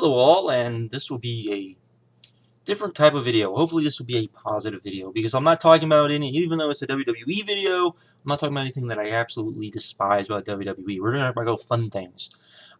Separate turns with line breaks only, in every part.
Hello all, and this will be a different type of video. Hopefully this will be a positive video, because I'm not talking about any, even though it's a WWE video, I'm not talking about anything that I absolutely despise about WWE. We're going to talk about fun things.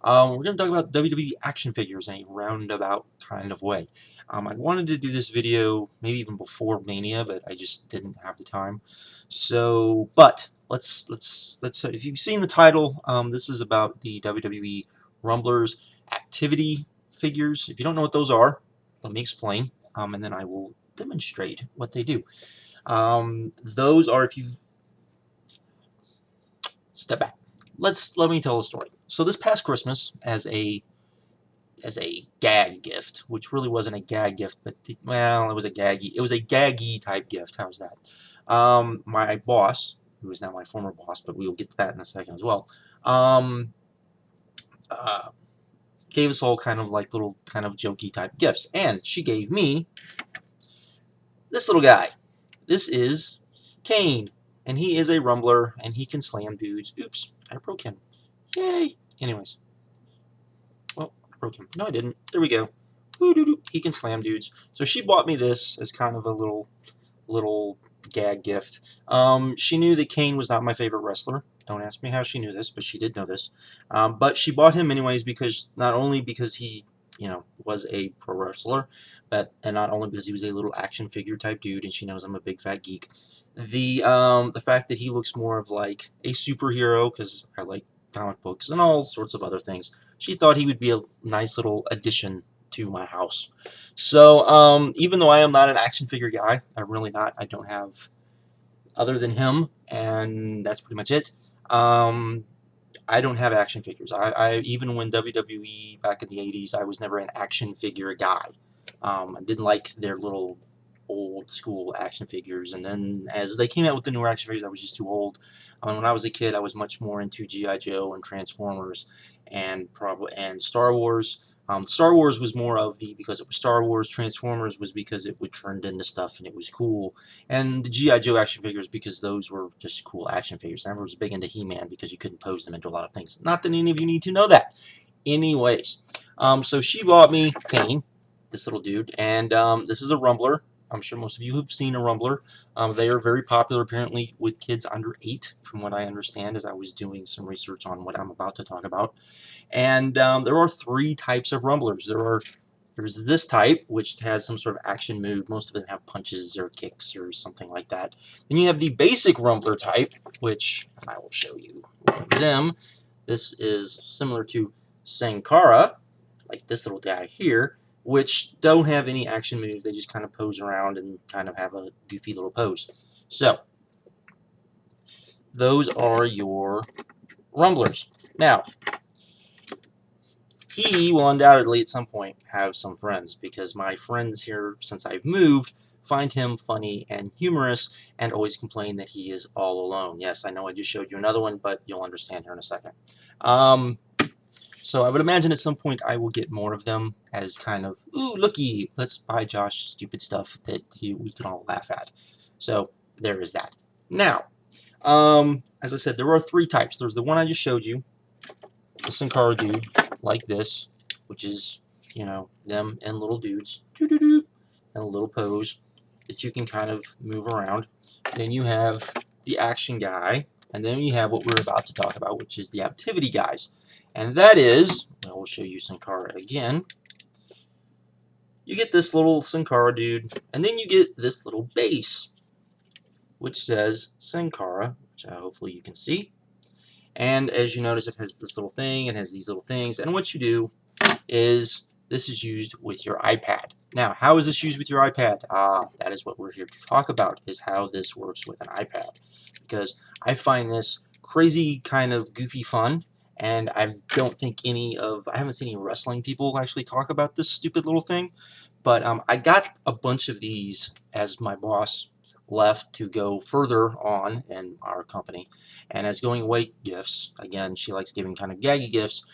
We're going to talk about WWE action figures in a roundabout kind of way. I wanted to do this video maybe even before Mania, but I just didn't have the time. So, but let's if you've seen the title, this is about the WWE Rumblers APPtivity figures. If you don't know what those are, let me explain, and then I will demonstrate what they do. Those are, if you step back, let me tell a story. So this past Christmas, as a gag gift, which really wasn't a gag gift, but it was a gaggy type gift. How's that? My boss, who is now my former boss, but we will get to that in a second as well, gave us all kind of like little kind of jokey type gifts, and she gave me this little guy. This is Kane, and he is a rumbler, and he can slam dudes. Oops, I broke him. Yay! Anyways, well, I broke him. No, I didn't. There we go. He can slam dudes. So she bought me this as kind of a little gag gift. She knew that Kane was not my favorite wrestler. Don't ask me how she knew this, but she did know this. But she bought him anyways, because not only because he, was a pro wrestler, and not only because he was a little action figure type dude, and she knows I'm a big fat geek. The fact that he looks more of like a superhero, because I like comic books and all sorts of other things. She thought he would be a nice little addition to my house. So even though I am not an action figure guy, I'm really not. I don't have other than him, and that's pretty much it. I don't have action figures. I even when WWE back in the 80s, I was never an action figure guy. I didn't like their little old school action figures, and then as they came out with the newer action figures, I was just too old. When I was a kid, I was much more into G.I. Joe and Transformers and Star Wars. Star Wars was more of because it was Star Wars. Transformers was because it would turn into stuff and it was cool. And the G.I. Joe action figures, because those were just cool action figures. I never was big into He-Man because you couldn't pose them into a lot of things. Not that any of you need to know that. Anyways, so she bought me Kane, this little dude, and this is a Rumbler. I'm sure most of you have seen a Rumbler. They are very popular, apparently, with kids under 8, from what I understand, as I was doing some research on what I'm about to talk about. And there are 3 types of Rumblers. There's this type, which has some sort of action move. Most of them have punches or kicks or something like that. Then you have the basic Rumbler type, which I will show you one of them. This is similar to Sankara, like this little guy here, which don't have any action moves. They just kind of pose around and kind of have a goofy little pose. So, those are your Rumblers. Now, he will undoubtedly at some point have some friends, because my friends here, since I've moved, find him funny and humorous and always complain that he is all alone. Yes, I know I just showed you another one, but you'll understand here in a second. So I would imagine at some point I will get more of them as kind of, ooh, looky, let's buy Josh stupid stuff that we can all laugh at. So there is that. Now, as I said, there are 3 types. There's the one I just showed you, the Sankara dude, like this, which is, them and little dudes, and a little pose that you can kind of move around. Then you have the action guy, and then you have what we're about to talk about, which is the APPtivity guys. And that is, I will show you Sankara again. You get this little Sankara dude, and then you get this little base, which says Sankara, which hopefully you can see. And as you notice, it has this little thing, it has these little things, and what you do is, this is used with your iPad. Now, how is this used with your iPad? That is what we're here to talk about, is how this works with an iPad. Because I find this crazy kind of goofy fun, and I haven't seen any wrestling people actually talk about this stupid little thing. But I got a bunch of these as my boss left to go further on in our company, and as going away gifts, again, she likes giving kind of gaggy gifts,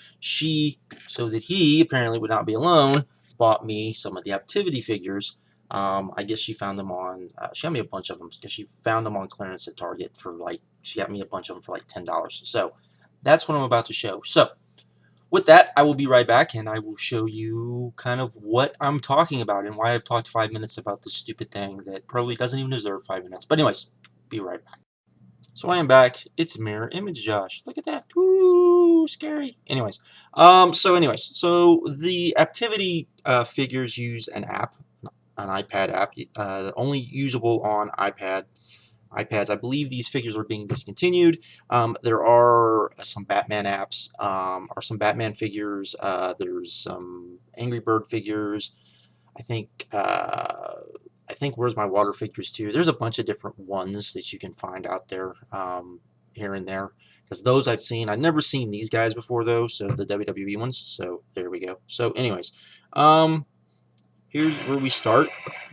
so that he apparently would not be alone, bought me some of the APPtivity figures. I guess she found them on, she got me a bunch of them because she found them on clearance at Target for she got me a bunch of them for like $10. So that's what I'm about to show. So with that, I will be right back, and I will show you kind of what I'm talking about and why I've talked 5 minutes about this stupid thing that probably doesn't even deserve 5 minutes. But anyways, be right back. So I am back. It's mirror image Josh. Look at that. Woo, scary. So the Apptivity figures use an app, an iPad app, only usable on iPads. I believe these figures are being discontinued. There are some Batman apps, or some Batman figures. There's some Angry Bird figures. I think Where's My Water figures too. There's a bunch of different ones that you can find out there, here and there. Because those I've seen. I've never seen these guys before though, so the WWE ones. So there we go. So anyways, here's where we start.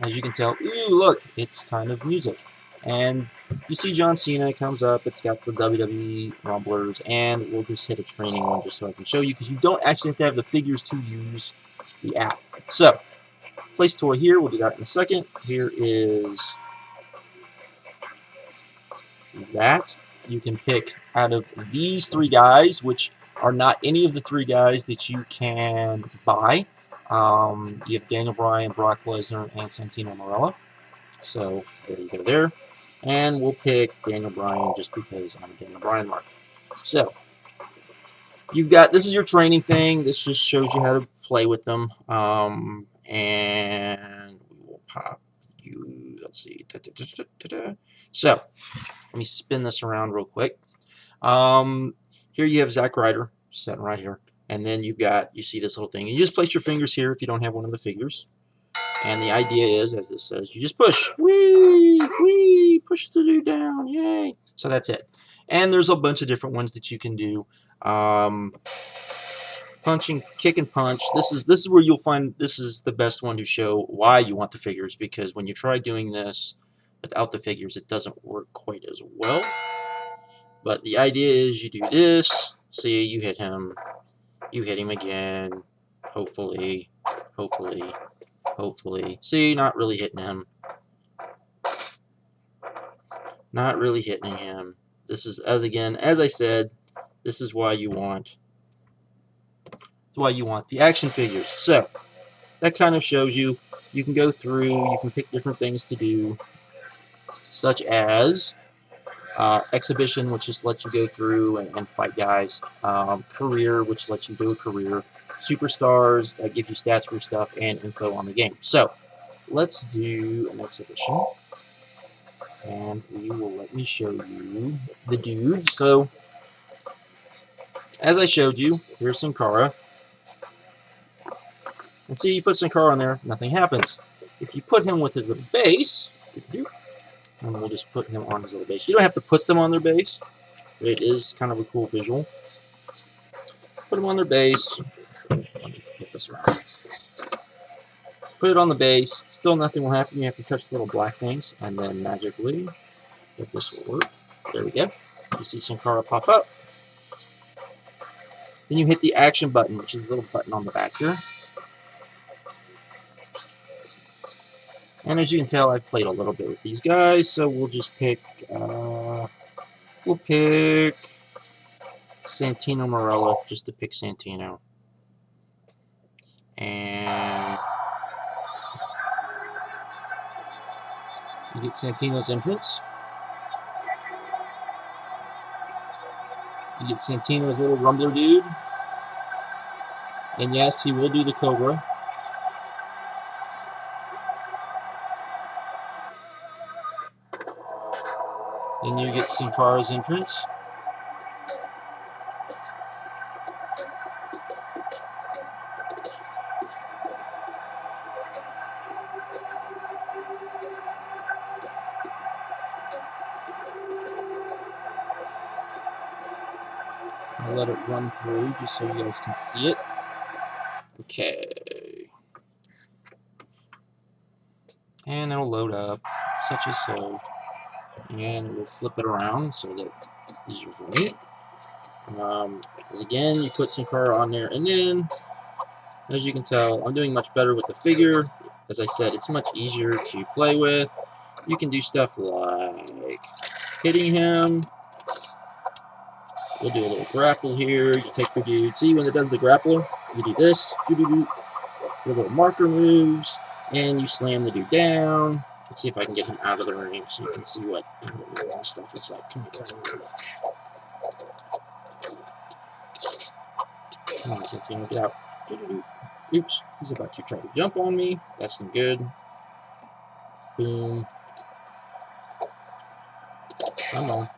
As you can tell, ooh, look, it's kind of music. And you see John Cena comes up. It's got the WWE Rumblers, and we'll just hit a training one just so I can show you, because you don't actually have to have the figures to use the app. So, place toy here. We'll do that in a second. Here is that. You can pick out of these 3 guys, which are not any of the 3 guys that you can buy. You have Daniel Bryan, Brock Lesnar, and Santino Marella. So there you go there. And we'll pick Daniel Bryan just because I'm a Daniel Bryan mark. So you've got, this is your training thing. This just shows you how to play with them. And we will pop you, let's see. So let me spin this around real quick. Here you have Zack Ryder sitting right here. And then you've got, you see this little thing. You just place your fingers here if you don't have one of the figures. And the idea is, as this says, you just push. Whee! Whee! Push the dude down. Yay! So that's it. And there's a bunch of different ones that you can do. Punching, kick and punch. This is where you'll find, this is the best one to show why you want the figures, because when you try doing this without the figures, it doesn't work quite as well. But the idea is you do this. See, you hit him. You hit him again. Hopefully. Hopefully. Hopefully. See, not really hitting him. Not really hitting him. This is, as I said, this is why you want the action figures. So that kind of shows you. You can go through. You can pick different things to do, such as exhibition, which just lets you go through and fight guys. Career, which lets you do a career. Superstars, that give you stats for your stuff and info on the game. So let's do an exhibition, and we will let me show you the dudes. So as I showed you, here's Sin Cara. And see, you put Sin Cara on there, nothing happens. If you put him with his little base, and we'll just put him on his little base. You don't have to put them on their base, but it is kind of a cool visual. Put them on their base. Let me flip this around. Put it on the base. Still nothing will happen. You have to touch the little black things, and then magically, if this will work, there we go. You see Sin Cara pop up. Then you hit the action button, which is a little button on the back here. And as you can tell, I've played a little bit with these guys, so we'll just pick, we'll pick Santino Marella, just to pick Santino. And you get Santino's entrance. You get Santino's little rumbler dude. And yes, he will do the Cobra. Then you get Sin Cara's entrance. I'll let it run through just so you guys can see it. Okay. And it'll load up, such as so. And we'll flip it around so that it's easier for me. As again, you put Sin Cara on there, and then, as you can tell, I'm doing much better with the figure. As I said, it's much easier to play with. You can do stuff like hitting him, we'll do a little grapple here. You take your dude. See, when it does the grappler, you do this, your little marker moves, and you slam the dude down. Let's see if I can get him out of the ring so you can see what out of the ring stuff looks like. Come on, Santino, get out. Oops, he's about to try to jump on me. That's not good. Boom. Come on.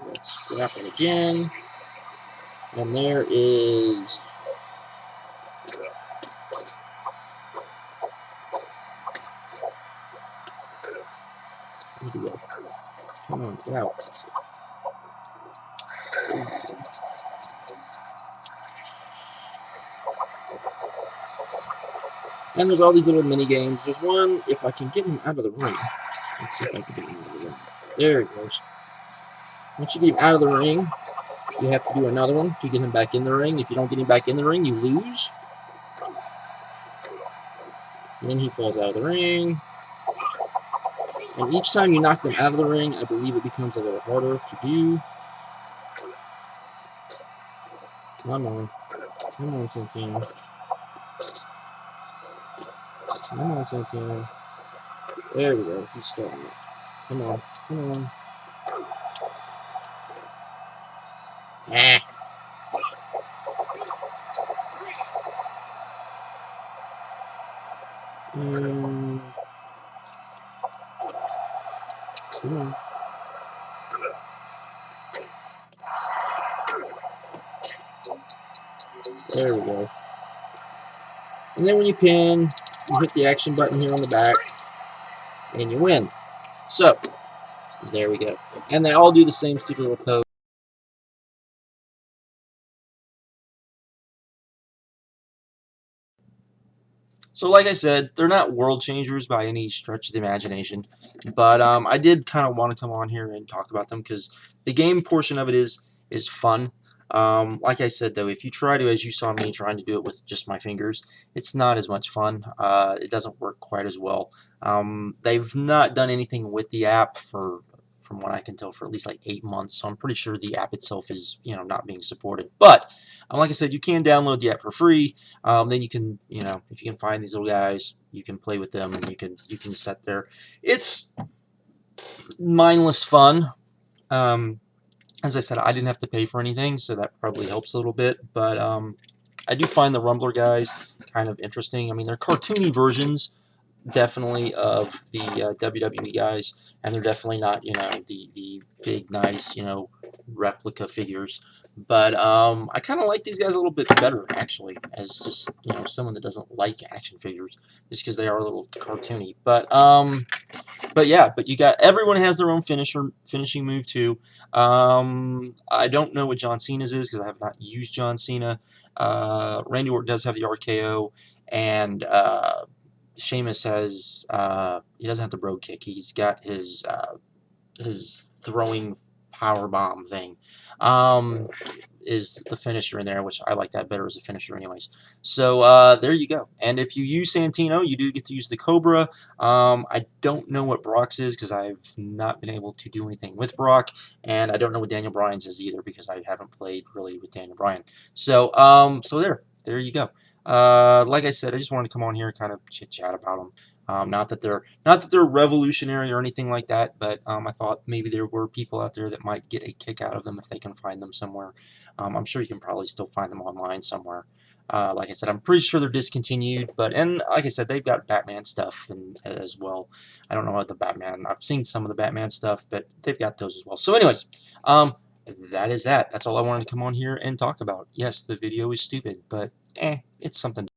Let's grapple again. And there is... Where'd you go? Come on, get out. And there's all these little mini games. There's one, if I can get him out of the ring. Let's see if I can get him out of the ring. There he goes. Once you get him out of the ring, you have to do another one to get him back in the ring. If you don't get him back in the ring, you lose. Then he falls out of the ring. And each time you knock them out of the ring, I believe it becomes a little harder to do. Come on. Come on, Santino. Come on, Santino. There we go. He's starting it. Come on. Come on. Ah. And... Come on. There we go. And then when you pin, you hit the action button here on the back, and you win. So, there we go. And they all do the same stupid little pose. So like I said, they're not world changers by any stretch of the imagination, but I did kind of want to come on here and talk about them because the game portion of it is fun. Like I said though, if you try to, as you saw me trying to do it with just my fingers, it's not as much fun. It doesn't work quite as well. They've not done anything with the app from what I can tell, for at least like 8 months. So I'm pretty sure the app itself is, not being supported. But like I said, you can download the app for free. Then you can, if you can find these little guys, you can play with them, and you can set there. It's mindless fun. As I said, I didn't have to pay for anything, so that probably helps a little bit. But I do find the Rumbler guys kind of interesting. I mean, they're cartoony versions, definitely, of the WWE guys, and they're definitely not, the big, nice, replica figures. But I kind of like these guys a little bit better, actually, as just, someone that doesn't like action figures, just because they are a little cartoony. But yeah, but everyone has their own finishing move too. I don't know what John Cena's is because I have not used John Cena. Randy Orton does have the RKO, and Sheamus has he doesn't have the Brogue Kick. He's got his throwing power bomb thing. Is the finisher in there, which I like that better as a finisher anyways. So there you go. And if you use Santino, you do get to use the Cobra. I don't know what Brock's is because I've not been able to do anything with Brock, and I don't know what Daniel Bryan's is either because I haven't played really with Daniel Bryan. So so there you go. Like I said, I just wanted to come on here and kind of chit chat about them. Not that they're revolutionary or anything like that, but I thought maybe there were people out there that might get a kick out of them if they can find them somewhere. I'm sure you can probably still find them online somewhere. Like I said, I'm pretty sure they're discontinued, and like I said, they've got Batman stuff as well. I don't know about the Batman. I've seen some of the Batman stuff, but they've got those as well. So anyways, that is that. That's all I wanted to come on here and talk about. Yes, the video is stupid, but it's something